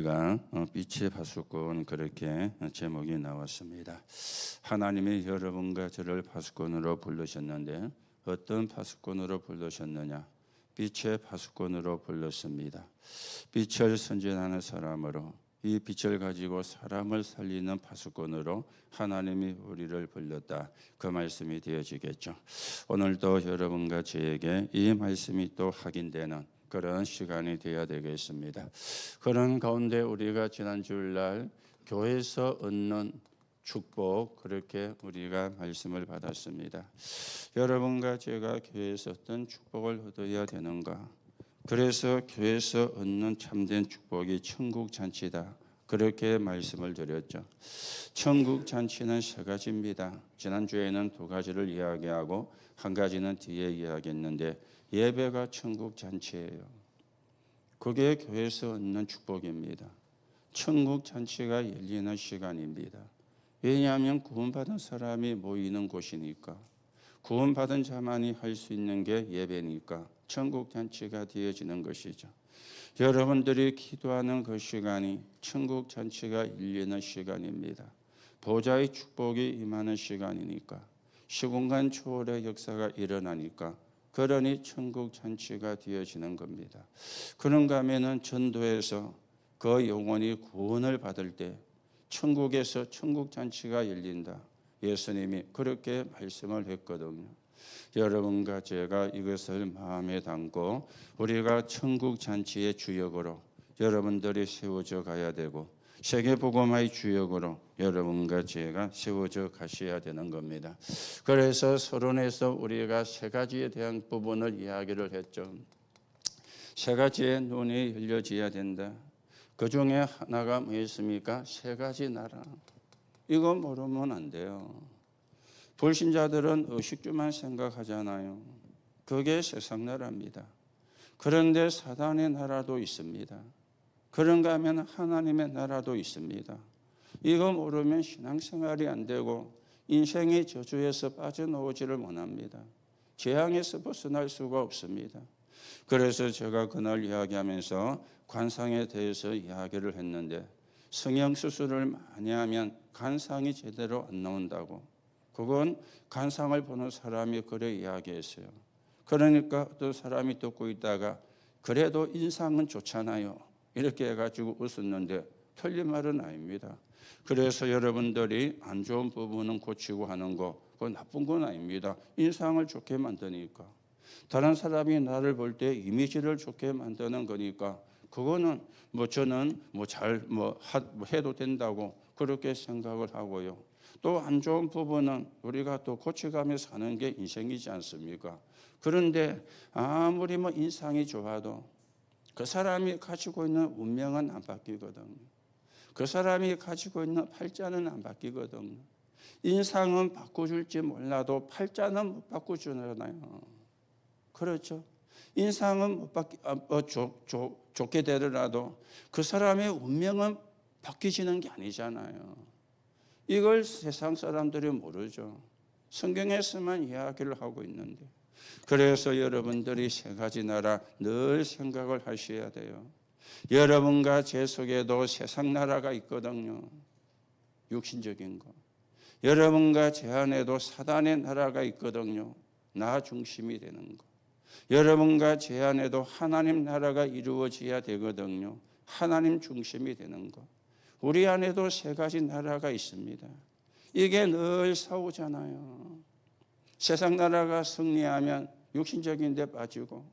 우리가 빛의 파수꾼 그렇게 제목이 나왔습니다. 하나님이 여러분과 저를 파수꾼으로 부르셨는데 어떤 파수꾼으로 부르셨느냐? 빛의 파수꾼으로 불렀습니다. 빛을 선진하는 사람으로, 이 빛을 가지고 사람을 살리는 파수꾼으로 하나님이 우리를 불렀다. 그 말씀이 되어지겠죠. 오늘도 여러분과 저에게 이 말씀이 또 확인되는 그런 시간이 되어야 되겠습니다. 그런 가운데 우리가 지난 주일날 교회에서 얻는 축복, 그렇게 우리가 말씀을 받았습니다. 여러분과 제가 교회에서 어떤 축복을 얻어야 되는가? 그래서 교회에서 얻는 참된 축복이 천국 잔치다. 그렇게 말씀을 드렸죠. 천국 잔치는 세 가지입니다. 지난주에는 두 가지를 이야기하고 한 가지는 뒤에 이야기했는데, 예배가 천국 잔치예요. 그게 교회에서 얻는 축복입니다. 천국 잔치가 열리는 시간입니다. 왜냐하면 구원받은 사람이 모이는 곳이니까, 구원받은 자만이 할 수 있는 게 예배니까 천국 잔치가 되어지는 것이죠. 여러분들이 기도하는 그 시간이 천국 잔치가 열리는 시간입니다. 보좌의 축복이 임하는 시간이니까, 시공간 초월의 역사가 일어나니까, 그러니 천국 잔치가 되어지는 겁니다. 그런가 하면은 전도에서 그 영혼이 구원을 받을 때 천국에서 천국 잔치가 열린다. 예수님이 그렇게 말씀을 했거든요. 여러분과 제가 이것을 마음에 담고 우리가 천국 잔치의 주역으로 여러분들이 세워져 가야 되고, 세계복음화의 주역으로 여러분과 제가 세워져 가셔야 되는 겁니다. 그래서 서론에서 우리가 세 가지에 대한 부분을 이야기를 했죠. 세 가지의 눈이 열려져야 된다. 그 중에 하나가 뭐였습니까? 세 가지 나라. 이거 모르면 안 돼요. 불신자들은 의식주만 생각하잖아요. 그게 세상 나라입니다. 그런데 사단의 나라도 있습니다. 그런가 하면 하나님의 나라도 있습니다. 이거 모르면 신앙생활이 안 되고 인생의 저주에서 빠져나오지를 못합니다. 재앙에서 벗어날 수가 없습니다. 그래서 제가 그날 이야기하면서 관상에 대해서 이야기를 했는데, 성형수술을 많이 하면 관상이 제대로 안 나온다고, 그건 관상을 보는 사람이 그래 이야기했어요. 그러니까 또 사람이 듣고 있다가 그래도 인상은 좋잖아요, 이렇게 해가지고 웃었는데 틀린 말은 아닙니다. 그래서 여러분들이 안 좋은 부분은 고치고 하는 거, 그건 나쁜 건 아닙니다. 인상을 좋게 만드니까, 다른 사람이 나를 볼 때 이미지를 좋게 만드는 거니까, 그거는 저는 잘 해도 된다고 그렇게 생각을 하고요. 또 안 좋은 부분은 우리가 또 고쳐가면서 사는 게 인생이지 않습니까? 그런데 아무리 인상이 좋아도 그 사람이 가지고 있는 운명은 안 바뀌거든요. 그 사람이 가지고 있는 팔자는 안 바뀌거든요. 인상은 바꿔줄지 몰라도 팔자는 못 바꿔주잖아요. 그렇죠? 인상은 좋게 되더라도 그 사람의 운명은 바뀌지는 게 아니잖아요. 이걸 세상 사람들이 모르죠. 성경에서만 이야기를 하고 있는데. 그래서 여러분들이 세 가지 나라 늘 생각을 하셔야 돼요. 여러분과 제 속에도 세상 나라가 있거든요. 육신적인 거. 여러분과 제 안에도 사단의 나라가 있거든요. 나 중심이 되는 거. 여러분과 제 안에도 하나님 나라가 이루어져야 되거든요. 하나님 중심이 되는 것. 우리 안에도 세 가지 나라가 있습니다. 이게 늘 싸우잖아요. 세상 나라가 승리하면 육신적인 데 빠지고,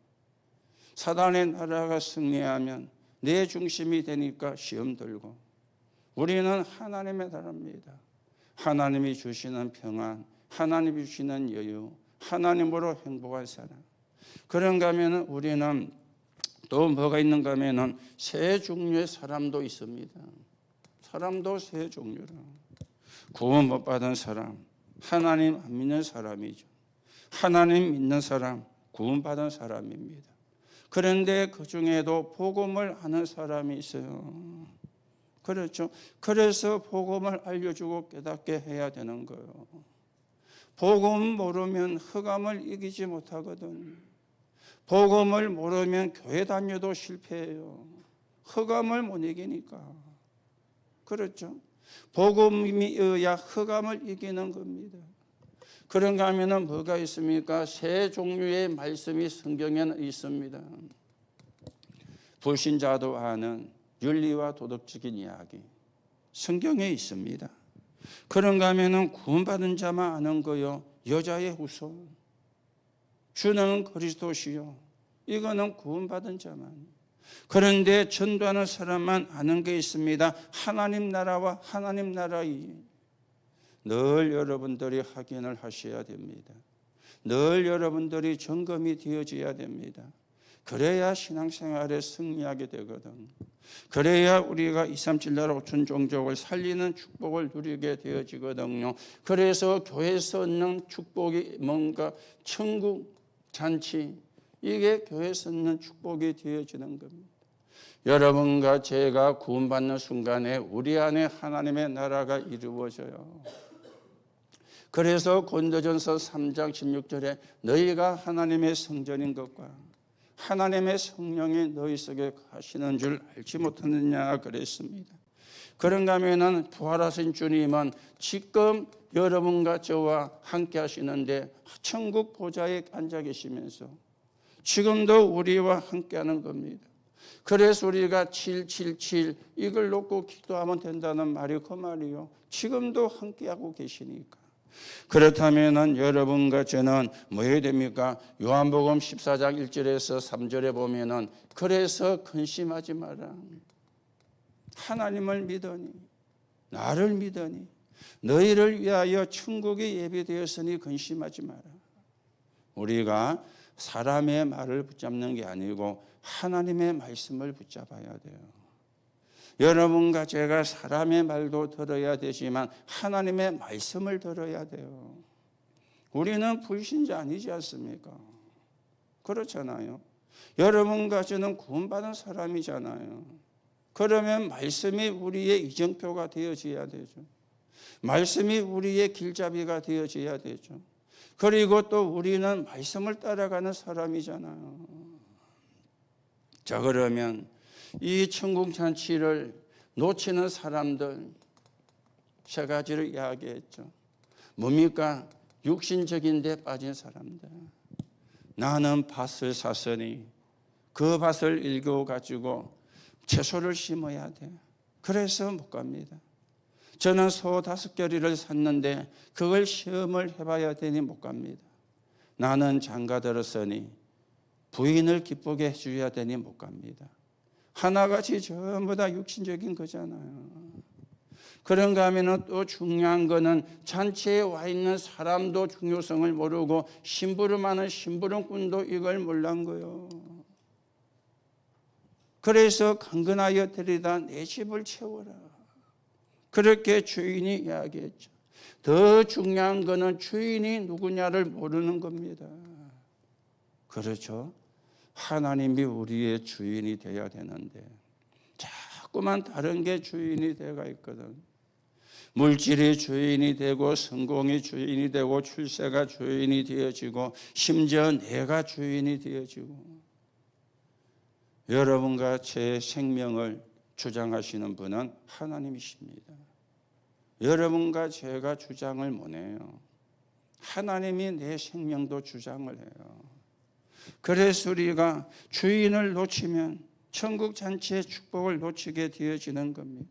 사단의 나라가 승리하면 내 중심이 되니까 시험 들고. 우리는 하나님의 나라입니다. 하나님이 주시는 평안, 하나님이 주시는 여유, 하나님으로 행복한 사람. 그런가 하면 우리는 또 뭐가 있는가 하면 세 종류의 사람도 있습니다. 사람도 세 종류라. 구원 못 받은 사람, 하나님 안 믿는 사람이죠. 하나님 믿는 사람, 구원 받은 사람입니다. 그런데 그 중에도 복음을 아는 사람이 있어요. 그렇죠. 그래서 복음을 알려주고 깨닫게 해야 되는 거예요. 복음 모르면 흑암을 이기지 못하거든. 복음을 모르면 교회 다녀도 실패해요. 흑암을 못 이기니까. 그렇죠? 복음이어야 흑암을 이기는 겁니다. 그런가 하면은 뭐가 있습니까? 세 종류의 말씀이 성경에는 있습니다. 불신자도 아는 윤리와 도덕적인 이야기 성경에 있습니다. 그런가 하면은 구원받은 자만 아는 거요. 여자의 후손 주는 그리스도시요. 이거는 구원받은 자만. 그런데 전도하는 사람만 아는 게 있습니다. 하나님 나라와 하나님 나라이. 늘 여러분들이 확인을 하셔야 됩니다. 늘 여러분들이 점검이 되어져야 됩니다. 그래야 신앙생활에 승리하게 되거든. 그래야 우리가 237나라 5천 종족을 살리는 축복을 누리게 되어지거든요. 그래서 교회에서 얻는 축복이 뭔가 천국 잔치, 이게 교회에서 얻는 축복이 되어지는 겁니다. 여러분과 제가 구원받는 순간에 우리 안에 하나님의 나라가 이루어져요. 그래서 고린도전서 3장 16절에 너희가 하나님의 성전인 것과 하나님의 성령이 너희 속에 하시는 줄 알지 못하느냐 그랬습니다. 그런가 하면은 부활하신 주님은 지금 여러분과 저와 함께 하시는데 천국 보좌에 앉아 계시면서 지금도 우리와 함께 하는 겁니다. 그래서 우리가 777 이걸 놓고 기도하면 된다는 말이 그 말이요. 지금도 함께하고 계시니까. 그렇다면 여러분과 저는 뭐 해야 됩니까? 요한복음 14장 1절에서 3절에 보면은 그래서 근심하지 마라. 하나님을 믿으니 나를 믿으니 너희를 위하여 천국이 예비되었으니 근심하지 마라. 우리가 사람의 말을 붙잡는 게 아니고 하나님의 말씀을 붙잡아야 돼요. 여러분과 제가 사람의 말도 들어야 되지만 하나님의 말씀을 들어야 돼요. 우리는 불신자 아니지 않습니까? 그렇잖아요. 여러분과 저는 구원받은 사람이잖아요. 그러면 말씀이 우리의 이정표가 되어져야 되죠. 말씀이 우리의 길잡이가 되어져야 되죠. 그리고 또 우리는 말씀을 따라가는 사람이잖아요. 자, 그러면 이 천국 잔치를 놓치는 사람들 세 가지를 이야기했죠. 뭡니까? 육신적인 데 빠진 사람들. 나는 밭을 샀으니 그 밭을 일궈가지고 채소를 심어야 돼. 그래서 못 갑니다. 저는 소 5겨리를 샀는데 그걸 시험을 해봐야 되니 못 갑니다. 나는 장가 들었으니 부인을 기쁘게 해줘야 되니 못 갑니다. 하나같이 전부 다 육신적인 거잖아요. 그런가 하면 또 중요한 거는 잔치에 와 있는 사람도 중요성을 모르고 심부름하는 심부름꾼도 이걸 몰란 거예요. 그래서 강건하여 드리다 내 집을 채워라. 그렇게 주인이 이야기했죠. 더 중요한 거는 주인이 누구냐를 모르는 겁니다. 그렇죠? 하나님이 우리의 주인이 되어야 되는데 자꾸만 다른 게 주인이 되어가 있거든. 물질이 주인이 되고 성공이 주인이 되고 출세가 주인이 되어지고 심지어 내가 주인이 되어지고. 여러분과 제 생명을 주장하시는 분은 하나님이십니다. 여러분과 제가 주장을 못 해요. 하나님이 내 생명도 주장을 해요. 그래서 우리가 주인을 놓치면 천국 잔치의 축복을 놓치게 되어지는 겁니다.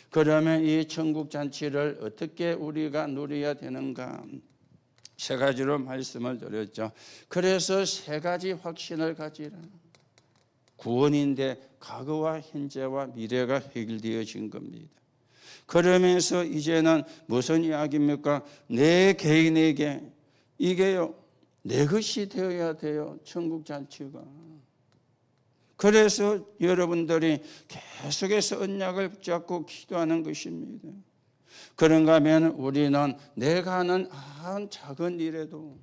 그러면 이 천국 잔치를 어떻게 우리가 누려야 되는가? 세 가지로 말씀을 드렸죠. 그래서 세 가지 확신을 가지라. 구원인데 과거와 현재와 미래가 해결되어진 겁니다. 그러면서 이제는 무슨 이야기입니까? 내 개인에게 이게요. 내 것이 되어야 돼요. 천국 잔치가. 그래서 여러분들이 계속해서 언약을 붙잡고 기도하는 것입니다. 그런가 하면 우리는 내가 하는 작은 일에도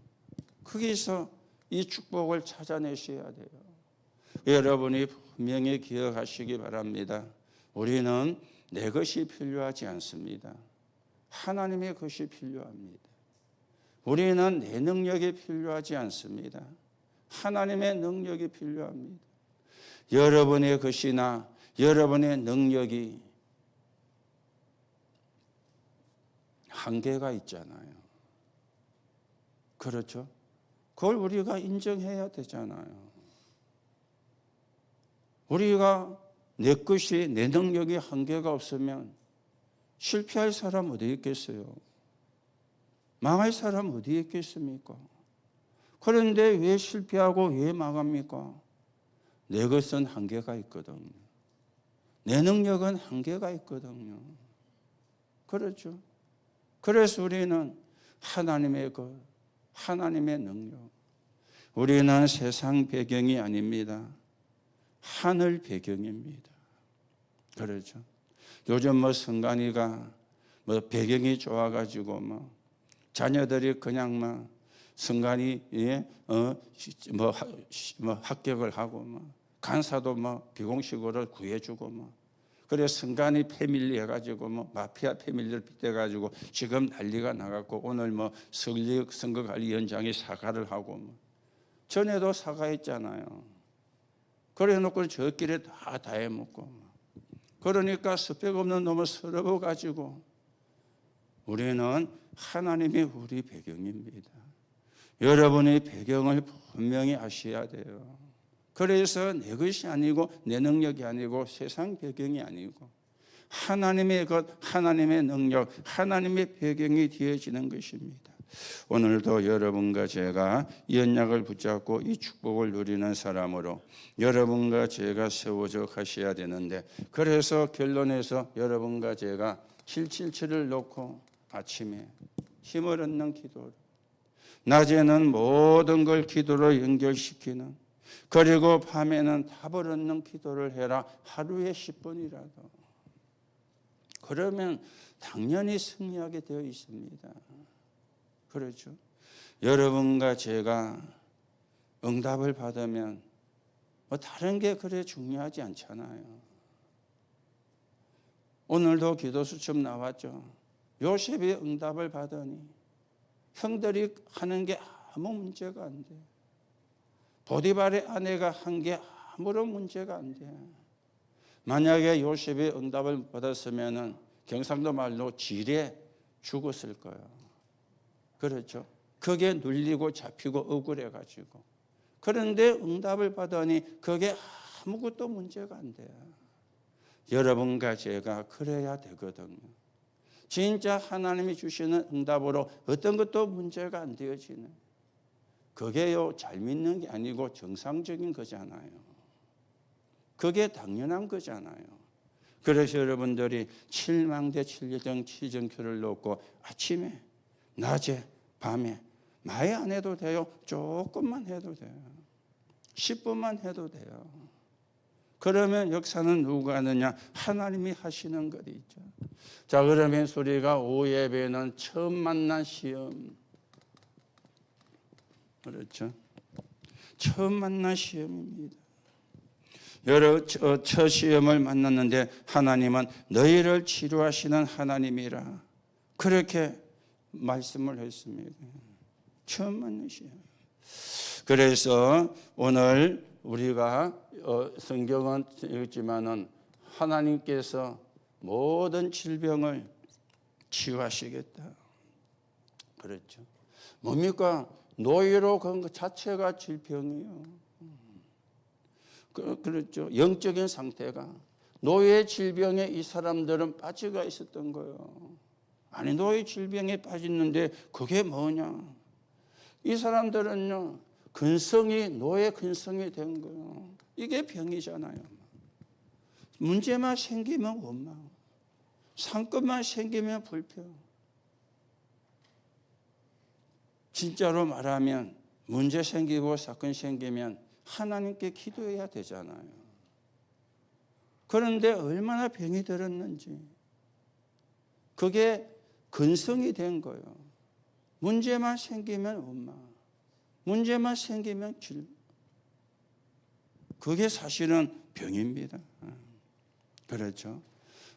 거기서 이 축복을 찾아내셔야 돼요. 여러분이 분명히 기억하시기 바랍니다. 우리는 내 것이 필요하지 않습니다. 하나님의 것이 필요합니다. 우리는 내 능력이 필요하지 않습니다. 하나님의 능력이 필요합니다. 여러분의 것이나 여러분의 능력이 한계가 있잖아요. 그렇죠? 그걸 우리가 인정해야 되잖아요. 우리가 내 것이, 내 능력이 한계가 없으면 실패할 사람 어디 있겠어요? 망할 사람 어디 있겠습니까? 그런데 왜 실패하고 왜 망합니까? 내 것은 한계가 있거든요. 내 능력은 한계가 있거든요. 그렇죠? 그래서 우리는 하나님의 것, 하나님의 능력. 우리는 세상 배경이 아닙니다. 하늘 배경입니다. 그렇죠? 요즘 성관이가 배경이 좋아가지고 자녀들이 그냥 성관이 합격을 하고 간사도 비공식으로 구해주고 그래 성관이 패밀리 해가지고 마피아 패밀리를 빗대가지고 지금 난리가 나갔고 오늘 선거관리위원장이 사과를 하고 전에도 사과했잖아요. 그래 놓고 저 길에 다 해먹고 그러니까 스펙 없는 놈을 서러워가지고 우리는 하나님이 우리 배경입니다. 여러분의 배경을 분명히 아셔야 돼요. 그래서 내 것이 아니고 내 능력이 아니고 세상 배경이 아니고 하나님의 것, 하나님의 능력, 하나님의 배경이 되어지는 것입니다. 오늘도 여러분과 제가 이 언약을 붙잡고 이 축복을 누리는 사람으로 여러분과 제가 세워져 가셔야 되는데 그래서 결론에서 여러분과 제가 777을 놓고 아침에 힘을 얻는 기도를 낮에는 모든 걸 기도로 연결시키는 그리고 밤에는 답을 얻는 기도를 해라. 하루에 10분이라도. 그러면 당연히 승리하게 되어 있습니다. 그렇죠? 여러분과 제가 응답을 받으면 다른 게 그래 중요하지 않잖아요. 오늘도 기도 수첩 나왔죠. 요셉이 응답을 받으니 형들이 하는 게 아무 문제가 안 돼. 보디발의 아내가 한 게 아무런 문제가 안 돼. 만약에 요셉이 응답을 받았으면 경상도 말로 지레 죽었을 거예요. 그렇죠? 그게 눌리고 잡히고 억울해가지고. 그런데 응답을 받으니 그게 아무것도 문제가 안 돼요. 여러분과 제가 그래야 되거든요. 진짜 하나님이 주시는 응답으로 어떤 것도 문제가 안 되어지는 그게요 잘 믿는 게 아니고 정상적인 거잖아요. 그게 당연한 거잖아요. 그래서 여러분들이 7망대 7예정 7정표를 놓고 아침에 낮에 밤에 많이 안 해도 돼요. 조금만 해도 돼요. 10분만 해도 돼요. 그러면 역사는 누가 하느냐? 하나님이 하시는 것이 있죠. 자, 그러면 우리가 오예배는 처음 만난 시험. 그렇죠? 처음 만난 시험입니다. 첫 시험을 만났는데 하나님은 너희를 치료하시는 하나님이라 그렇게 말씀을 했습니다. 처음 만난 시험. 그래서 오늘 우리가 성경은 읽지만은 하나님께서 모든 질병을 치유하시겠다. 그렇죠. 뭡니까? 노예로 건 것 자체가 질병이에요. 그렇죠. 영적인 상태가 노예 질병에 이 사람들은 빠져가 있었던 거예요. 아니 노예 질병에 빠졌는데 그게 뭐냐? 이 사람들은요 노예 근성이 된 거예요. 이게 병이잖아요. 문제만 생기면 원망, 상급만 생기면 불평. 진짜로 말하면 문제 생기고 사건 생기면 하나님께 기도해야 되잖아요. 그런데 얼마나 병이 들었는지 그게 근성이 된 거예요. 문제만 생기면 원망, 문제만 생기면 그게 사실은 병입니다. 그렇죠.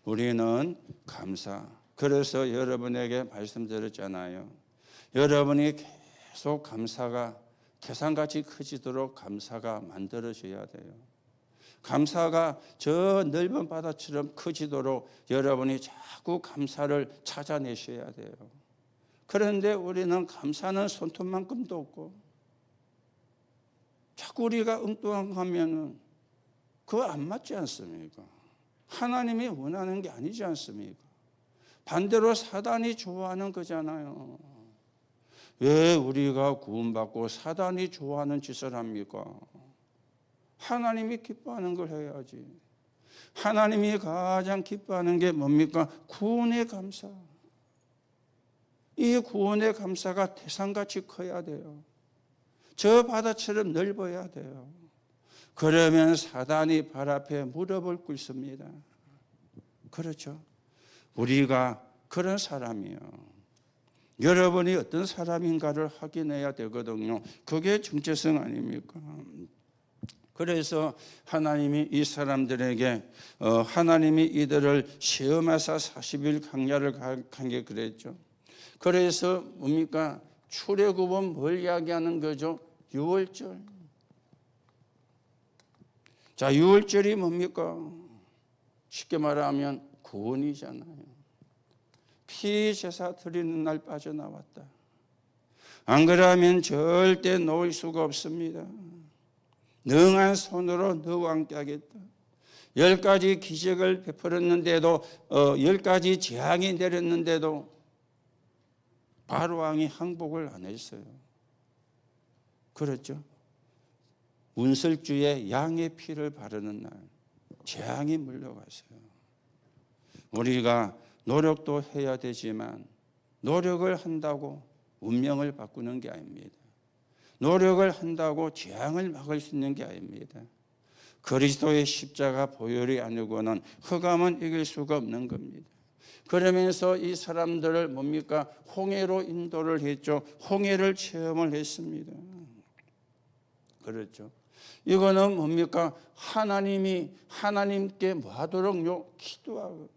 우리는 감사. 그래서 여러분에게 말씀드렸잖아요. 여러분이 계속 감사가 태산같이 커지도록 감사가 만들어져야 돼요. 감사가 저 넓은 바다처럼 커지도록 여러분이 자꾸 감사를 찾아내셔야 돼요. 그런데 우리는 감사는 손톱만큼도 없고 자꾸 우리가 엉뚱하면은 그거 안 맞지 않습니까? 하나님이 원하는 게 아니지 않습니까? 반대로 사단이 좋아하는 거잖아요. 왜 우리가 구원받고 사단이 좋아하는 짓을 합니까? 하나님이 기뻐하는 걸 해야지. 하나님이 가장 기뻐하는 게 뭡니까? 구원의 감사. 이 구원의 감사가 태산같이 커야 돼요. 저 바다처럼 넓어야 돼요. 그러면 사단이 발 앞에 무릎을 꿇습니다. 그렇죠? 우리가 그런 사람이에요. 여러분이 어떤 사람인가를 확인해야 되거든요. 그게 정체성 아닙니까? 그래서 하나님이 이 사람들에게 하나님이 이들을 시험하사 40일 광야를 간 게 그랬죠. 그래서 뭡니까? 출애굽은 뭘 이야기하는 거죠? 유월절. 자, 유월절이 뭡니까? 쉽게 말하면 구원이잖아요. 피 제사 드리는 날 빠져나왔다. 안 그러면 절대 놓을 수가 없습니다. 능한 손으로 너와 함께 하겠다. 10가지 기적을 베풀었는데도 10가지 재앙이 내렸는데도 바로왕이 항복을 안 했어요. 그렇죠? 운설주에 양의 피를 바르는 날 재앙이 물려갔어요. 우리가 노력도 해야 되지만 노력을 한다고 운명을 바꾸는 게 아닙니다. 노력을 한다고 재앙을 막을 수 있는 게 아닙니다. 그리스도의 십자가 보혈이 아니고는 흑암은 이길 수가 없는 겁니다. 그러면서 이 사람들을 뭡니까? 홍해로 인도를 했죠. 홍해를 체험을 했습니다. 그렇죠. 이거는 뭡니까? 하나님께 뭐 하도록요? 기도하고.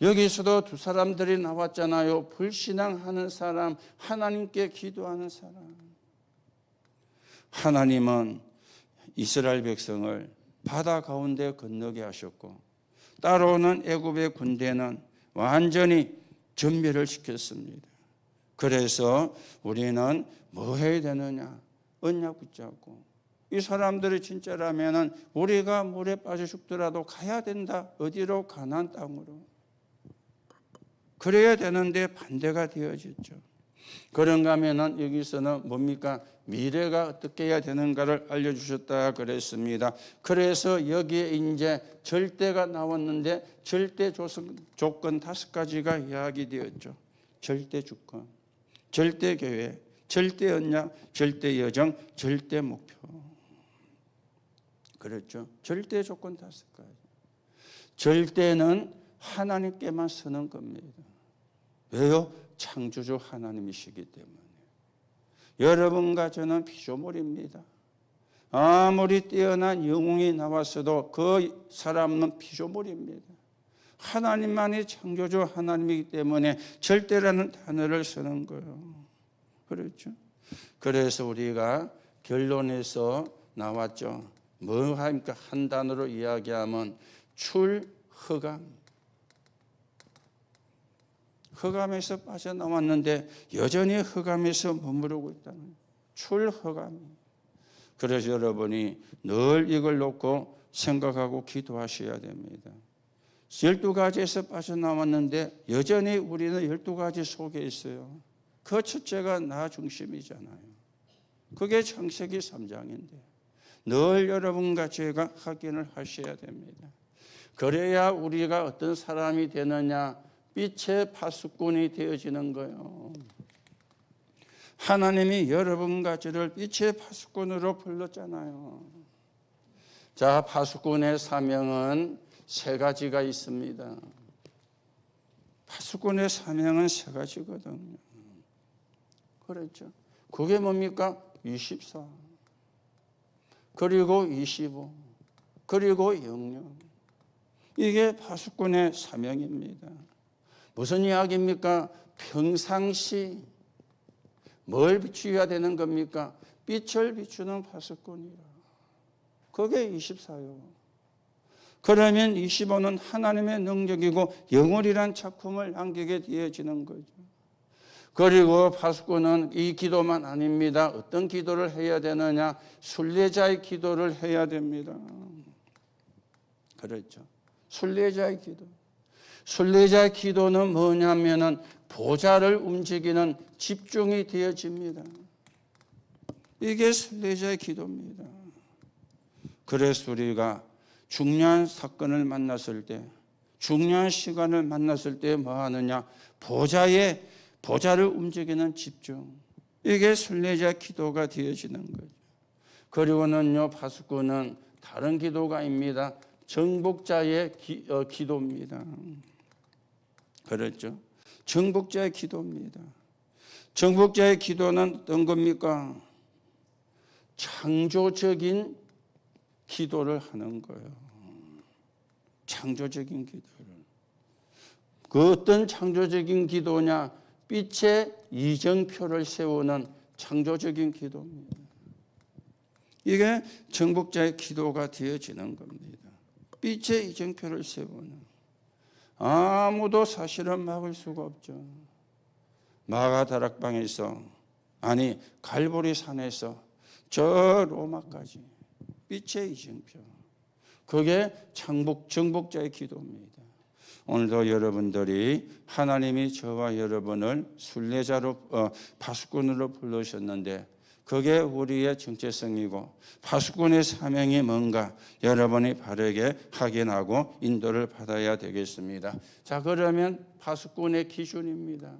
여기서도 두 사람들이 나왔잖아요. 불신앙하는 사람, 하나님께 기도하는 사람. 하나님은 이스라엘 백성을 바다 가운데 건너게 하셨고 따라오는 애굽의 군대는 완전히 전멸을 시켰습니다. 그래서 우리는 뭐 해야 되느냐? 언약 붙잡고 이 사람들이 진짜라면은 우리가 물에 빠져 죽더라도 가야 된다. 어디로? 가나안 땅으로. 그래야 되는데 반대가 되어졌죠. 그런가 하면은 여기서는 뭡니까? 미래가 어떻게 해야 되는가를 알려주셨다 그랬습니다. 그래서 여기에 이제 절대가 나왔는데 절대 조건 5가지가 이야기되었죠. 절대 주권, 절대 계획, 절대 언약, 절대 여정, 절대 목표. 그렇죠? 절대 조건 5가지. 절대는 하나님께만 서는 겁니다. 왜요? 창조주 하나님이시기 때문에. 여러분과 저는 피조물입니다. 아무리 뛰어난 영웅이 나왔어도 그 사람은 피조물입니다. 하나님만이 창조주 하나님이기 때문에 절대라는 단어를 쓰는 거예요. 그렇죠? 그래서 우리가 결론에서 나왔죠. 뭐 합니까? 한 단어로 이야기하면 출허감. 흑암에서 빠져나왔는데 여전히 흑암에서 머무르고 있다는 거예요. 출허감. 그래서 여러분이 늘 이걸 놓고 생각하고 기도하셔야 됩니다. 12가지에서 빠져나왔는데 여전히 우리는 12가지 속에 있어요. 그 첫째가 나 중심이잖아요. 그게 창세기 3장인데 늘 여러분과 제가 확인을 하셔야 됩니다. 그래야 우리가 어떤 사람이 되느냐? 빛의 파수꾼이 되어지는 거예요. 하나님이 여러분과 저를 빛의 파수꾼으로 불렀잖아요. 자, 파수꾼의 사명은 3가지가 있습니다. 파수꾼의 사명은 3가지거든요. 그렇죠. 그게 뭡니까? 24, 그리고 25, 그리고 영영. 이게 파수꾼의 사명입니다. 무슨 이야기입니까? 평상시 뭘 비추어야 되는 겁니까? 빛을 비추는 파수꾼이라. 그게 24요. 그러면 25는 하나님의 능력이고 영원이란 작품을 남기게 되어지는 거죠. 그리고 파수꾼은 이 기도만 아닙니다. 어떤 기도를 해야 되느냐? 순례자의 기도를 해야 됩니다. 그렇죠. 순례자의 기도. 순례자의 기도는 뭐냐면은 보좌를 움직이는 집중이 되어집니다. 이게 순례자의 기도입니다. 그래서 우리가 중요한 사건을 만났을 때, 중요한 시간을 만났을 때 뭐 하느냐? 보좌를 움직이는 집중. 이게 순례자 기도가 되어지는 거죠. 그리고는요, 파수꾼은 다른 기도가 아닙니다. 정복자의 기도입니다. 그렇죠? 정복자의 기도입니다. 정복자의 기도는 어떤 겁니까? 창조적인 기도를 하는 거예요. 창조적인 기도를. 그 어떤 창조적인 기도냐? 빛의 이정표를 세우는 창조적인 기도입니다. 이게 정복자의 기도가 되어지는 겁니다. 빛의 이정표를 세우는. 아무도 사실은 막을 수가 없죠. 마가다락방에서, 아니 갈보리 산에서 저 로마까지 빛의 이정표. 그게 정복자의 기도입니다. 오늘도 여러분들이 하나님이 저와 여러분을 순례자로 파수꾼으로 부르셨는데 그게 우리의 정체성이고 파수꾼의 사명이 뭔가 여러분이 바르게 확인하고 인도를 받아야 되겠습니다. 자, 그러면 파수꾼의 기준입니다.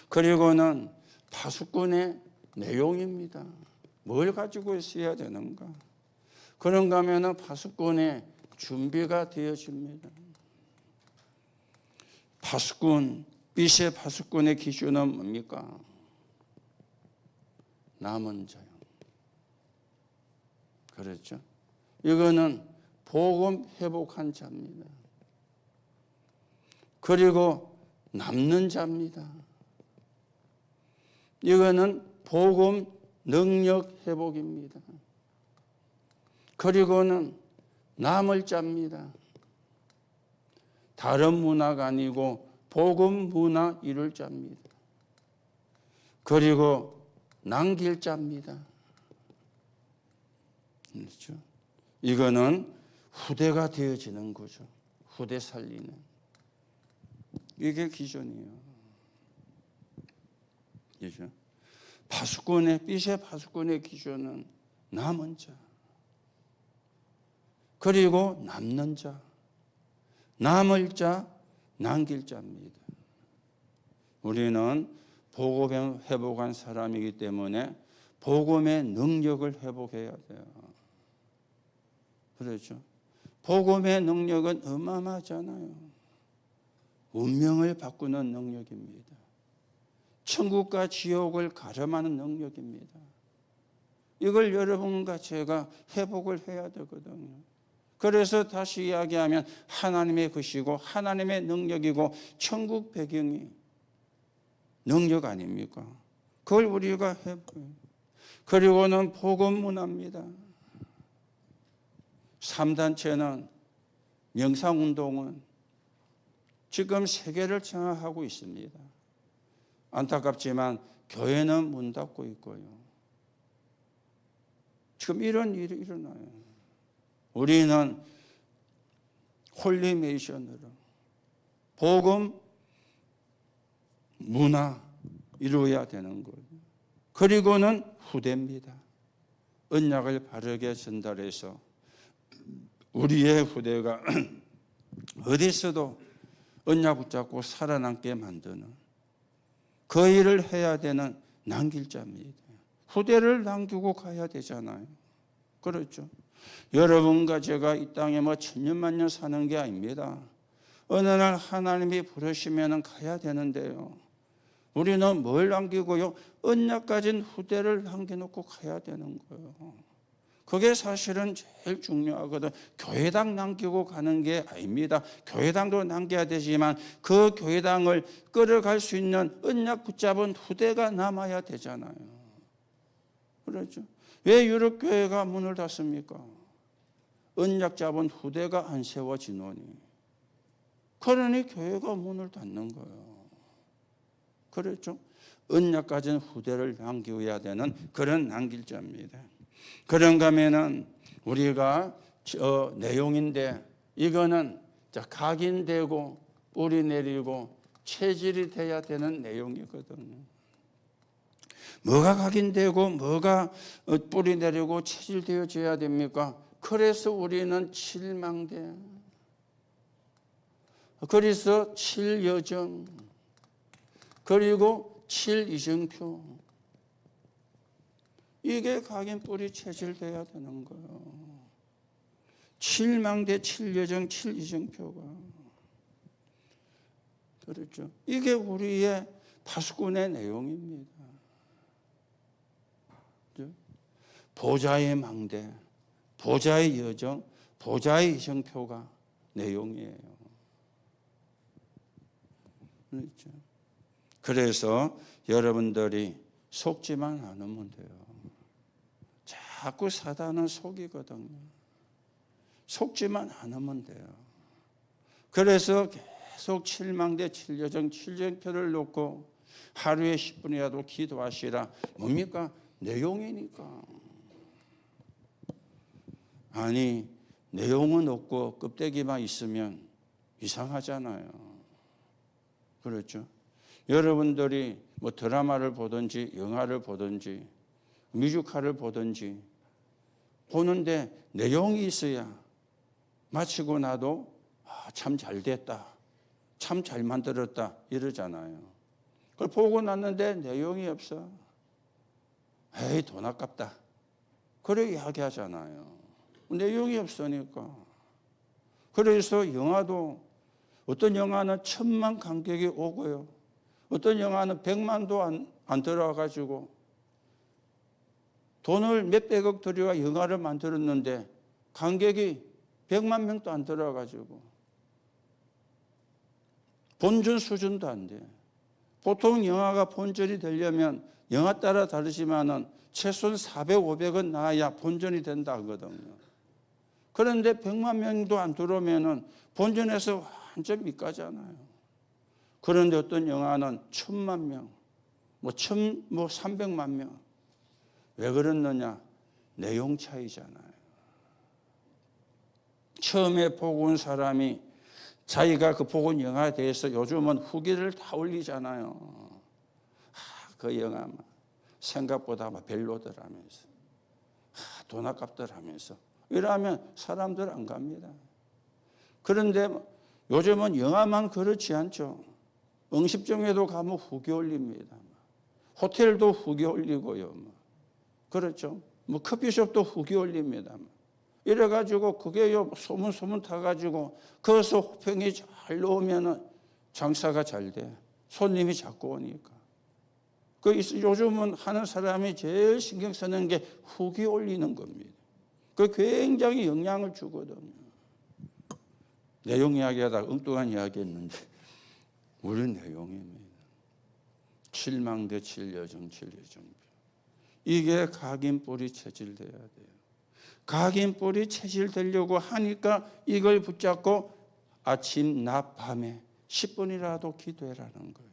그리고는 파수꾼의 내용입니다. 뭘 가지고 있어야 되는가? 그런가 하면 파수꾼의 준비가 되어집니다. 빛의 파수꾼의 기준은 뭡니까? 남은 자요. 그렇죠? 이거는 복음 회복한 자입니다. 그리고 남는 자입니다. 이거는 복음 능력 회복입니다. 그리고는 남을 자입니다. 다른 문화가 아니고 복음 문화 이룰 자입니다. 그리고 남길 자입니다. 그렇죠? 이거는 후대가 되어지는 거죠. 후대 살리는. 이게 기준이에요. 그렇죠? 빛의 파수꾼의 기준은 남은 자. 그리고 남는 자, 남을 자, 남길 자입니다. 우리는 복음을 회복한 사람이기 때문에 복음의 능력을 회복해야 돼요. 그렇죠? 복음의 능력은 어마어마하잖아요. 운명을 바꾸는 능력입니다. 천국과 지옥을 가름하는 능력입니다. 이걸 여러분과 제가 회복을 해야 되거든요. 그래서 다시 이야기하면 하나님의 것이고 하나님의 능력이고 천국 배경이 능력 아닙니까? 그걸 우리가 회복해요. 그리고는 복음 문화입니다. 3단체는 명상운동은 지금 세계를 장악하고 있습니다. 안타깝지만 교회는 문 닫고 있고요. 지금 이런 일이 일어나요. 우리는 홀리메이션으로 복음 문화 이루어야 되는 거예요. 그리고는 후대입니다. 언약을 바르게 전달해서 우리의 후대가 어디서도 언약 붙잡고 살아남게 만드는 그 일을 해야 되는 남길 자입니다. 후대를 남기고 가야 되잖아요. 그렇죠? 여러분과 제가 이 땅에 천년만년 사는 게 아닙니다. 어느 날 하나님이 부르시면 가야 되는데요. 우리는 뭘 남기고요? 언약 가진 후대를 남겨놓고 가야 되는 거예요. 그게 사실은 제일 중요하거든. 교회당 남기고 가는 게 아닙니다. 교회당도 남겨야 되지만 그 교회당을 끌어갈 수 있는 언약 붙잡은 후대가 남아야 되잖아요. 그렇죠? 왜 유럽 교회가 문을 닫습니까? 언약 잡은 후대가 안 세워지노니. 그러니 교회가 문을 닫는 거예요. 그렇죠? 언약 가진 후대를 남겨야 되는 그런 남길자입니다. 그런가 하면은 우리가 내용인데 이거는 각인되고 뿌리 내리고 체질이 돼야 되는 내용이거든요. 뭐가 각인되고 뭐가 뿌리 내리고 체질되어져야 됩니까? 그래서 우리는 7망대, 그래서 7여정, 그리고 7이정표, 이게 각인 뿌리 체질돼야 되는 거예요. 7망대, 7여정, 7이정표가. 그렇죠. 이게 우리의 파수꾼의 내용입니다. 보좌의 망대, 보좌의 여정, 보좌의 이정표가 내용이에요. 그렇죠. 그래서 여러분들이 속지만 않으면 돼요. 자꾸 사단은 속이거든요. 속지만 않으면 돼요. 그래서 계속 7망대, 7여정, 7정표를 놓고 하루에 10분이라도 기도하시라. 뭡니까? 내용이니까. 아니, 내용은 없고 껍데기만 있으면 이상하잖아요. 그렇죠? 여러분들이 뭐 드라마를 보든지 영화를 보든지 뮤지컬을 보든지 보는데 내용이 있어야 마치고 나도 참 잘 됐다, 참 잘 만들었다 이러잖아요. 그걸 보고 났는데 내용이 없어. 에이, 돈 아깝다. 그래 이야기하잖아요. 내용이 없으니까. 그래서 영화도 어떤 영화는 1000만 관객이 오고요. 어떤 영화는 100만도 안 들어와가지고 돈을 몇백억 들여가 영화를 만들었는데 관객이 100만 명도 안 들어와가지고 본전 수준도 안 돼. 보통 영화가 본전이 되려면 영화 따라 다르지만은 최소한 400, 500은 나와야 본전이 된다 하거든요. 그런데 100만 명도 안 들어오면은 본전에서 완전 밑가잖아요. 그런데 어떤 영화는 1000만 명, 뭐 300만 명. 왜 그랬느냐? 내용 차이잖아요. 처음에 보고 온 사람이 자기가 그 보고 온 영화에 대해서 요즘은 후기를 다 올리잖아요. 그 영화 생각보다 별로더라면서, 돈 아깝더라면서. 이러면 사람들 안 갑니다. 그런데 요즘은 영화만 그렇지 않죠. 응집정에도 가면 후기 올립니다. 호텔도 후기 올리고요. 그렇죠. 뭐 커피숍도 후기 올립니다. 이래가지고 그게 소문 타가지고 거기서 호평이 잘 나오면은 장사가 잘 돼. 손님이 자꾸 오니까. 요즘은 하는 사람이 제일 신경 쓰는 게 후기 올리는 겁니다. 그 굉장히 영향을 주거든요. 내용 이야기하다가 엉뚱한 이야기 했는데 우리 내용입니다. 7망대, 7여정, 7여정표. 이게 각인 뿌리 체질돼야 돼요. 각인 뿌리 체질되려고 하니까 이걸 붙잡고 아침, 낮, 밤에 10분이라도 기도해라는 거예요.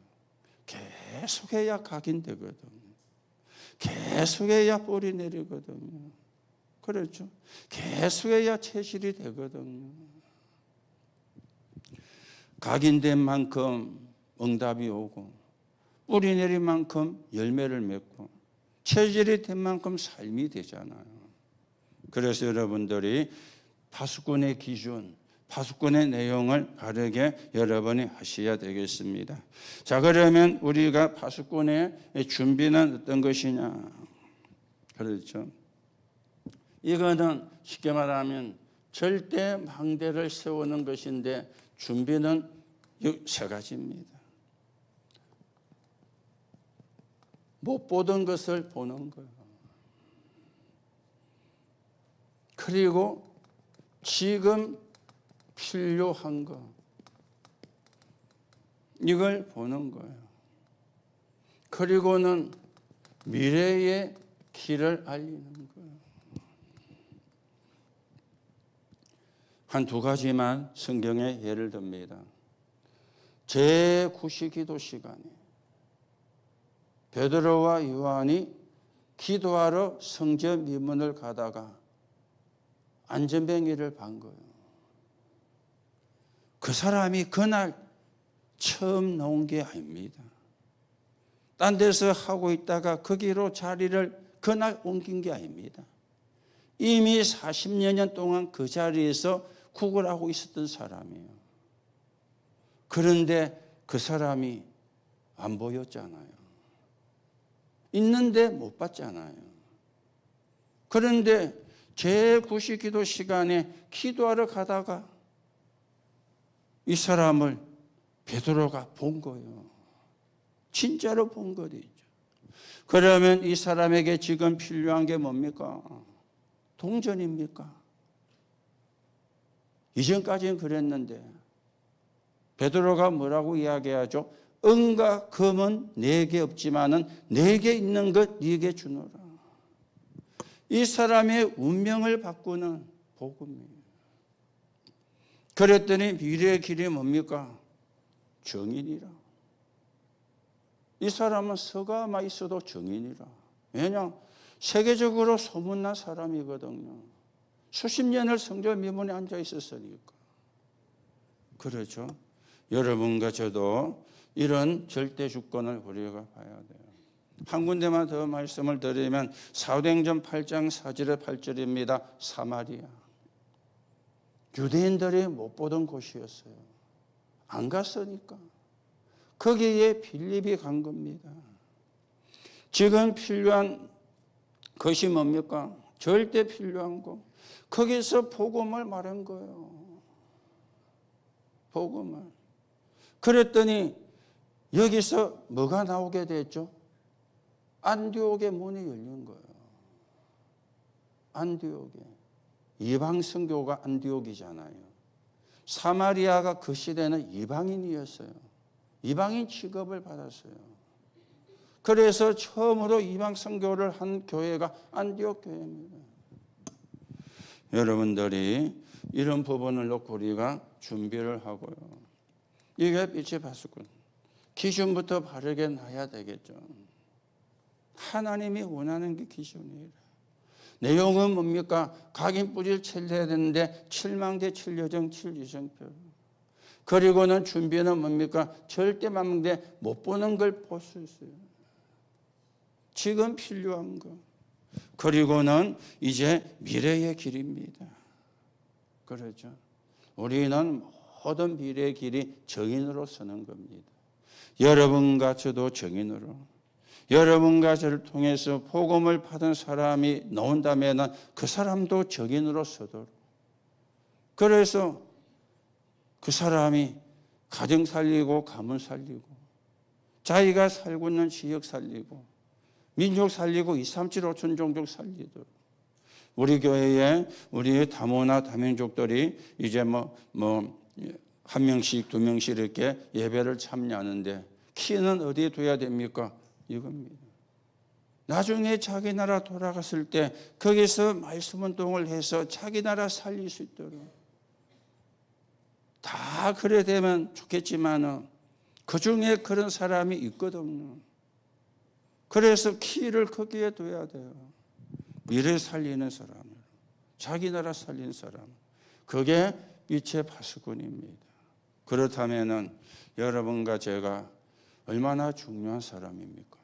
계속해야 각인되거든요. 계속해야 뿌리 내리거든요. 그렇죠. 계속해야 체질이 되거든요. 각인된 만큼 응답이 오고 뿌리 내린 만큼 열매를 맺고 체질이 된 만큼 삶이 되잖아요. 그래서 여러분들이 파수꾼의 기준, 파수꾼의 내용을 바르게 여러분이 하셔야 되겠습니다. 자, 그러면 우리가 파수꾼의 준비는 어떤 것이냐? 그렇죠. 이거는 쉽게 말하면 절대 망대를 세우는 것인데 준비는 세 가지입니다. 못 보던 것을 보는 거예요. 그리고 지금 필요한 거, 이걸 보는 거예요. 그리고는 미래의 길을 알리는 거예요. 한 두 가지만 성경에 예를 듭니다. 제9시 기도 시간에 베드로와 요한이 기도하러 성전 미문을 가다가 안전뱅이를 반 거예요. 그 사람이 그날 처음 나온 게 아닙니다. 딴 데서 하고 있다가 거기로 자리를 그날 옮긴 게 아닙니다. 이미 40여 년 동안 그 자리에서 구걸하고 있었던 사람이에요. 그런데 그 사람이 안 보였잖아요. 있는데 못 봤잖아요. 그런데 제9시 기도 시간에 기도하러 가다가 이 사람을 베드로가 본 거예요. 진짜로 본 거죠. 그러면 이 사람에게 지금 필요한 게 뭡니까? 동전입니까? 이전까지는 그랬는데 베드로가 뭐라고 이야기하죠? 은과 금은 내게 없지만은 내게 있는 것 네게 주노라. 이 사람의 운명을 바꾸는 복음이에요. 그랬더니 미래의 길이 뭡니까? 정인이라. 이 사람은 서가만 있어도 정인이라. 왜냐? 세계적으로 소문난 사람이거든요. 수십 년을 성전 미문에 앉아 있었으니까. 그렇죠? 여러분과 저도 이런 절대 주권을 우리가 봐야 돼요. 한 군데만 더 말씀을 드리면 사도행전 8장 4절에 8절입니다. 사마리아. 유대인들이 못 보던 곳이었어요. 안 갔으니까. 거기에 빌립이 간 겁니다. 지금 필요한 것이 뭡니까? 절대 필요한 거. 거기서 복음을 말한 거예요. 복음을. 그랬더니 여기서 뭐가 나오게 됐죠? 안디옥의 문이 열린 거예요. 안디옥에. 이방 선교가 안디옥이잖아요. 사마리아가 그 시대는 이방인이었어요. 이방인 취급을 받았어요. 그래서 처음으로 이방 선교를 한 교회가 안디옥 교회입니다. 여러분들이 이런 부분을 놓고 우리가 준비를 하고요. 이게 빛의 파수꾼. 기준부터 바르게 놔야 되겠죠. 하나님이 원하는 게 기준이에요. 내용은 뭡니까? 각인 뿌리를 칠해야 되는데 7망대 7여정 7유정표. 그리고는 준비는 뭡니까? 절대 망대 못 보는 걸 볼 수 있어요. 지금 필요한 거. 그리고는 이제 미래의 길입니다. 그렇죠. 우리는 모든 미래의 길이 정인으로 서는 겁니다. 여러분과 저도 정인으로. 여러분과 저를 통해서 복음을 받은 사람이 나온다면 그 사람도 정인으로 서도록. 그래서 그 사람이 가정 살리고 가문 살리고 자기가 살고 있는 지역 살리고 민족 살리고 2, 3, 7, 5천 종족 살리도록. 우리 교회에 우리 다모나 다민족들이 이제 한 명씩 두 명씩 이렇게 예배를 참여하는데 키는 어디에 둬야 됩니까? 이겁니다. 나중에 자기 나라 돌아갔을 때 거기서 말씀 운동을 해서 자기 나라 살릴 수 있도록. 다 그래 되면 좋겠지만 그 중에 그런 사람이 있거든요. 그래서 키를 거기에 둬야 돼요. 미래 살리는 사람, 자기 나라 살리는 사람. 그게 빛의 파수꾼입니다. 그렇다면 여러분과 제가 얼마나 중요한 사람입니까?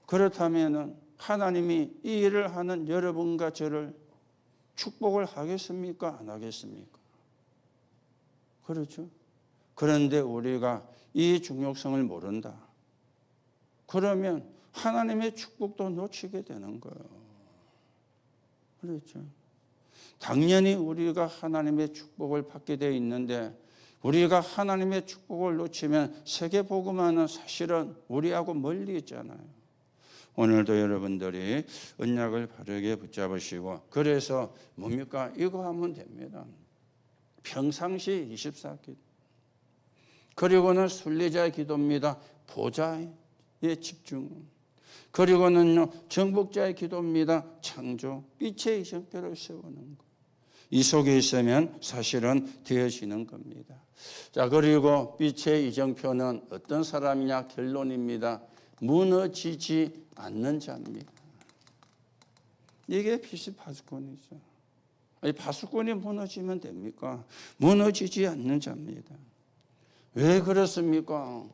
그렇다면 하나님이 이 일을 하는 여러분과 저를 축복을 하겠습니까? 안 하겠습니까? 그렇죠? 그런데 우리가 이 중요성을 모른다. 그러면 하나님의 축복도 놓치게 되는 거예요. 그렇죠? 당연히 우리가 하나님의 축복을 받게 되어 있는데 우리가 하나님의 축복을 놓치면 세계복음화는 사실은 우리하고 멀리 있잖아요. 오늘도 여러분들이 언약을 바르게 붙잡으시고 그래서 뭡니까? 이거 하면 됩니다. 평상시 24기도. 그리고는 순례자의 기도입니다. 보좌에 집중. 그리고는요, 정복자의 기도입니다. 창조, 빛의 이정표를 세우는 것. 이 속에 있으면 사실은 되어지는 겁니다. 자, 그리고 빛의 이정표는 어떤 사람이냐? 결론입니다. 무너지지 않는 자입니다. 이게 빛의 파수꾼이죠. 이 파수꾼이 무너지면 됩니까? 무너지지 않는 자입니다. 왜 그렇습니까?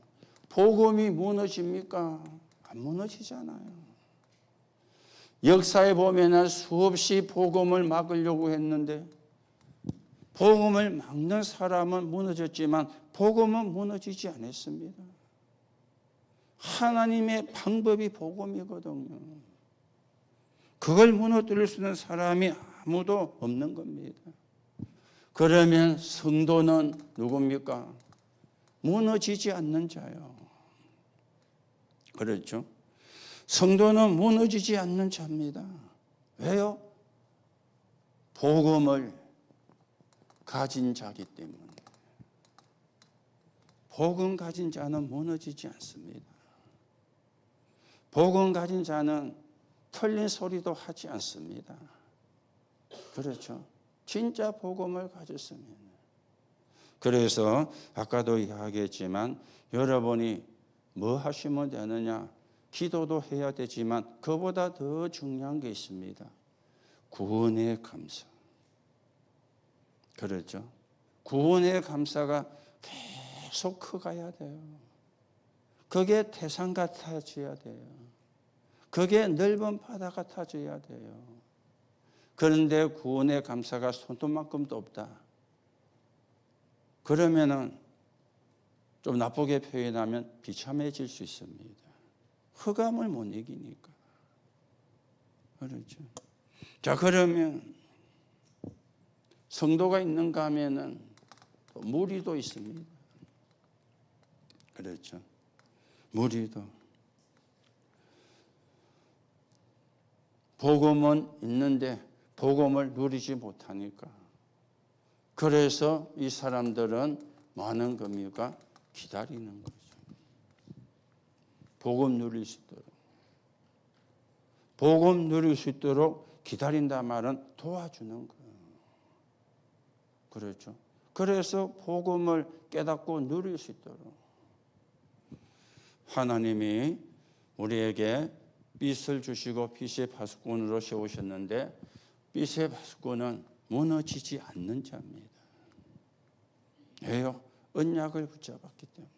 복음이 무너집니까? 안 무너지잖아요. 역사에 보면 수없이 복음을 막으려고 했는데 복음을 막는 사람은 무너졌지만 복음은 무너지지 않았습니다. 하나님의 방법이 복음이거든요. 그걸 무너뜨릴 수 있는 사람이 아무도 없는 겁니다. 그러면 성도는 누굽니까? 무너지지 않는 자요. 그렇죠? 성도는 무너지지 않는 자입니다. 왜요? 복음을 가진 자기 때문에. 복음 가진 자는 무너지지 않습니다. 복음 가진 자는 틀린 소리도 하지 않습니다. 그렇죠? 진짜 복음을 가졌으면. 그래서 아까도 이야기했지만 여러분이 뭐 하시면 되느냐? 기도도 해야 되지만 그보다 더 중요한 게 있습니다. 구원의 감사. 그렇죠? 구원의 감사가 계속 커가야 돼요. 그게 태산 같아져야 돼요. 그게 넓은 바다 같아져야 돼요. 그런데 구원의 감사가 손톱만큼도 없다. 그러면은 좀 나쁘게 표현하면 비참해질 수 있습니다. 흑암을 못 이기니까. 그렇죠. 자, 그러면 성도가 있는가 하면은 또 무리도 있습니다. 그렇죠. 무리도. 복음은 있는데 복음을 누리지 못하니까. 그래서 이 사람들은 뭐 하는 겁니까? 기다리는 거죠. 복음 누릴 수 있도록. 복음 누릴 수 있도록 기다린다 말은 도와주는 거예요. 그렇죠. 그래서 복음을 깨닫고 누릴 수 있도록. 하나님이 우리에게 빛을 주시고 빛의 파수꾼으로 세우셨는데 빛의 파수꾼은 무너지지 않는 자입니다. 왜요? 언약을 붙잡았기 때문에.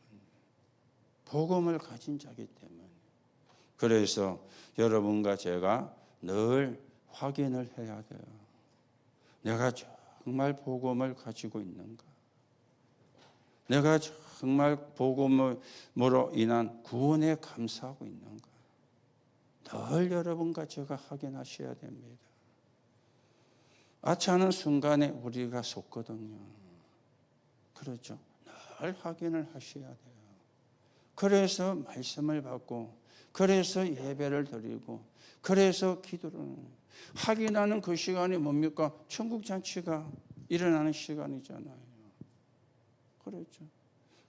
복음을 가진 자이기 때문에. 그래서 여러분과 제가 늘 확인을 해야 돼요. 내가 정말 복음을 가지고 있는가? 내가 정말 복음으로 인한 구원에 감사하고 있는가? 늘 여러분과 제가 확인하셔야 됩니다. 아차하는 순간에 우리가 속거든요. 그렇죠. 늘 확인을 하셔야 돼요. 그래서 말씀을 받고, 그래서 예배를 드리고, 그래서 기도를 확인하는 그 시간이 뭡니까? 천국 잔치가 일어나는 시간이잖아요. 그렇죠.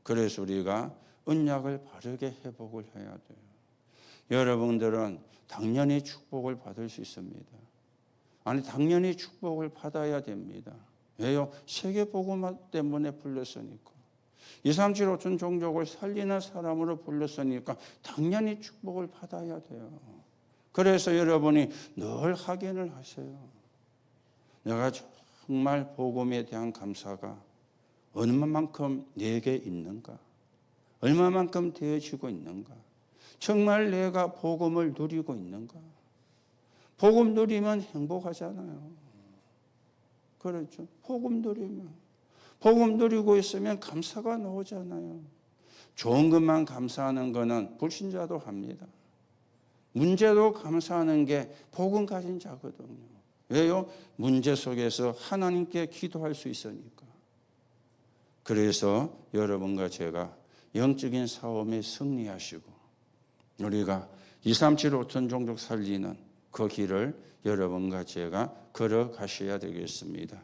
그래서 우리가 언약을 바르게 회복을 해야 돼요. 여러분들은 당연히 축복을 받을 수 있습니다. 아니, 당연히 축복을 받아야 됩니다. 왜요? 세계복음 때문에 불렀으니까. 2, 3, 7, 5천 종족을 살리는 사람으로 불렀으니까 당연히 축복을 받아야 돼요. 그래서 여러분이 늘 확인을 하세요. 내가 정말 복음에 대한 감사가 얼마만큼 내게 있는가? 얼마만큼 되어지고 있는가? 정말 내가 복음을 누리고 있는가? 복음 누리면 행복하잖아요. 그렇죠. 복음 누리고 있으면 감사가 나오잖아요. 좋은 것만 감사하는 것은 불신자도 합니다. 문제도 감사하는 게 복음 가진 자거든요. 왜요? 문제 속에서 하나님께 기도할 수 있으니까. 그래서 여러분과 제가 영적인 싸움에 승리하시고 우리가 2, 3, 7, 5천 종족 살리는 그 길을 여러분과 제가 걸어가셔야 되겠습니다.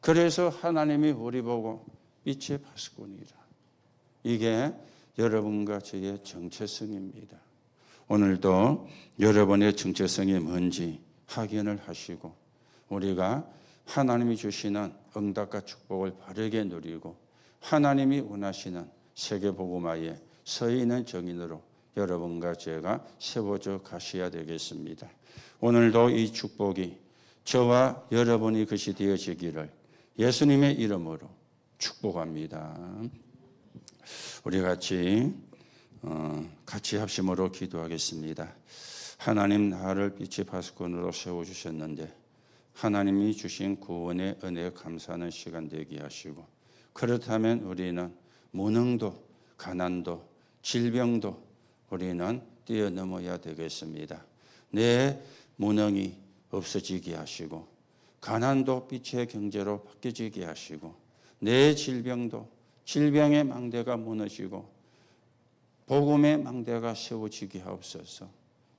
그래서 하나님이 우리 보고 빛의 파수꾼이라. 이게 여러분과 저의 정체성입니다. 오늘도 여러분의 정체성이 뭔지 확인을 하시고 우리가 하나님이 주시는 응답과 축복을 바르게 누리고 하나님이 원하시는 세계복음화에 서 있는 정인으로 여러분과 제가 세워져 가셔야 되겠습니다. 오늘도 이 축복이 저와 여러분의 것이 되어지기를 예수님의 이름으로 축복합니다. 우리 같이 합심으로 기도하겠습니다. 하나님, 나를 빛의 파수꾼으로 세워주셨는데 하나님이 주신 구원의 은혜에 감사하는 시간 되게 하시고, 그렇다면 우리는 무능도 가난도 질병도 우리는 뛰어넘어야 되겠습니다. 내 무능이 없어지게 하시고 가난도 빛의 경제로 바뀌어지게 하시고 내 질병도 질병의 망대가 무너지고 복음의 망대가 세워지게 하옵소서.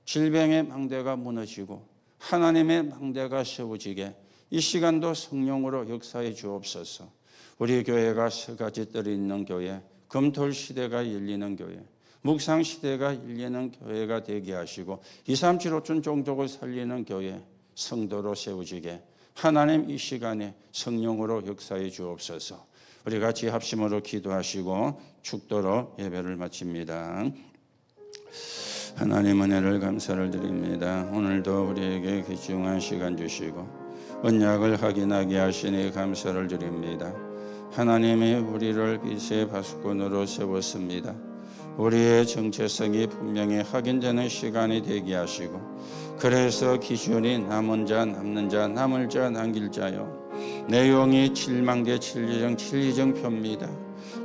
질병의 망대가 무너지고 하나님의 망대가 세워지게 이 시간도 성령으로 역사해 주옵소서. 우리 교회가 세 가지 뜰이 있는 교회, 금토일 시대가 열리는 교회, 묵상 시대가 열리는 교회가 되게 하시고 237호천 종족을 살리는 교회, 성도로 세워지게 하나님 이 시간에 성령으로 역사해 주옵소서. 우리 같이 합심으로 기도하시고 축도로 예배를 마칩니다. 하나님 은혜를 감사를 드립니다. 오늘도 우리에게 귀중한 시간 주시고 언약을 확인하게 하시니 감사를 드립니다. 하나님이 우리를 빛의 파수꾼으로 세웠습니다. 우리의 정체성이 분명히 확인되는 시간이 되게 하시고 그래서 기준이 남은 자, 남는 자, 남을 자, 남길 자요. 내용이 칠망대 진리정표입니다.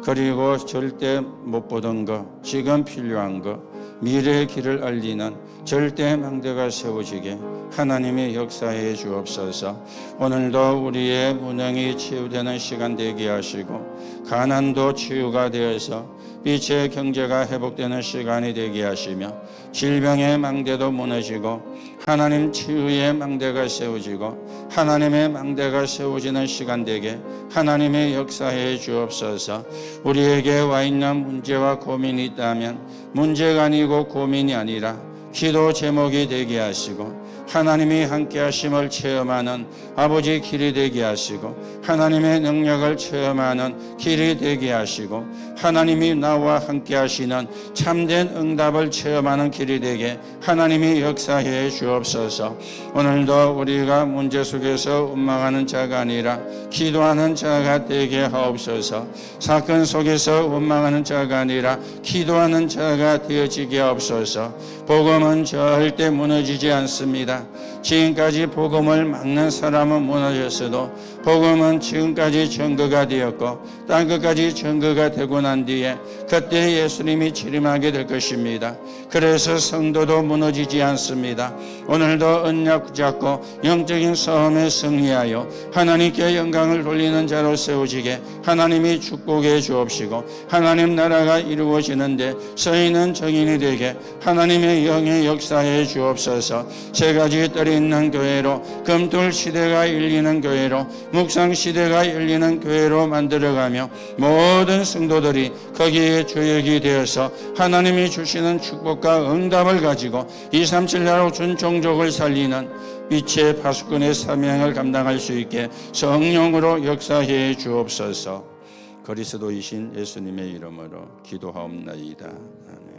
그리고 절대 못 보던 거, 지금 필요한 거, 미래의 길을 알리는 절대 망대가 세워지게 하나님의 역사해 주옵소서. 오늘도 우리의 무능이 치유되는 시간 되게 하시고 가난도 치유가 되어서 빛의 경제가 회복되는 시간이 되게 하시며 질병의 망대도 무너지고 하나님 치유의 망대가 세워지고 하나님의 망대가 세워지는 시간 되게 하나님의 역사해 주옵소서. 우리에게 와 있는 문제와 고민이 있다면 문제가 아니고 고민이 아니라 기도 제목이 되게 하시고 하나님이 함께 하심을 체험하는 아버지 길이 되게 하시고 하나님의 능력을 체험하는 길이 되게 하시고 하나님이 나와 함께 하시는 참된 응답을 체험하는 길이 되게 하나님이 역사해 주옵소서. 오늘도 우리가 문제 속에서 원망하는 자가 아니라 기도하는 자가 되게 하옵소서. 사건 속에서 원망하는 자가 아니라 기도하는 자가 되어지게 하옵소서. 복음은 절대 무너지지 않습니다. 지금까지 복음을 막는 사람은 무너졌어도 복음은 지금까지 증거가 되었고 땅 끝까지 증거가 되고 난 뒤에 그때 예수님이 재림하게 될 것입니다. 그래서 성도도 무너지지 않습니다. 오늘도 언약 붙잡고 영적인 싸움에 승리하여 하나님께 영광을 돌리는 자로 세워지게 하나님이 축복해 주옵시고 하나님 나라가 이루어지는데 서 있는 정인이 되게 하나님의 영의 역사해 주옵소서. 세 가지 뜰이 있는 교회로 금돌 시대가 열리는 교회로 묵상 시대가 열리는 교회로 만들어가며 모든 성도들이 거기에 주역이 되어서 하나님이 주시는 축복과 응답을 가지고 237 나라 준 종족을 살리는 빛의 파수꾼의 사명을 감당할 수 있게 성령으로 역사해 주옵소서. 그리스도이신 예수님의 이름으로 기도하옵나이다. 아멘.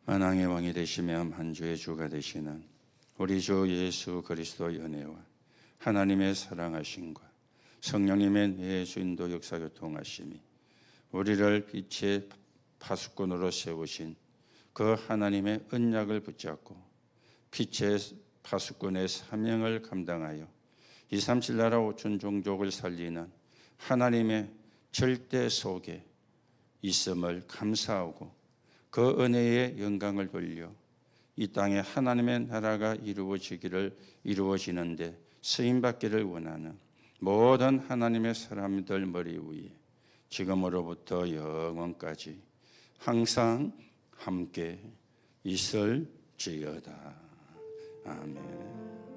만왕의 왕이 되시며 만주의 주가 되시는 우리 주 예수 그리스도의 은혜와 하나님의 사랑하심과 성령님의 내주 인도 역사 교통하심이 우리를 빛의 파수꾼으로 세우신 그 하나님의 언약을 붙잡고 빛의 파수꾼의 사명을 감당하여 237 나라 5천 종족을 살리는 하나님의 절대 속에 있음을 감사하고 그 은혜의 영광을 돌려 이 땅에 하나님의 나라가 이루어지는데 쓰임받기를 원하는 모든 하나님의 사람들 머리 위에 지금으로부터 영원까지 항상 함께 있을지어다. 아멘.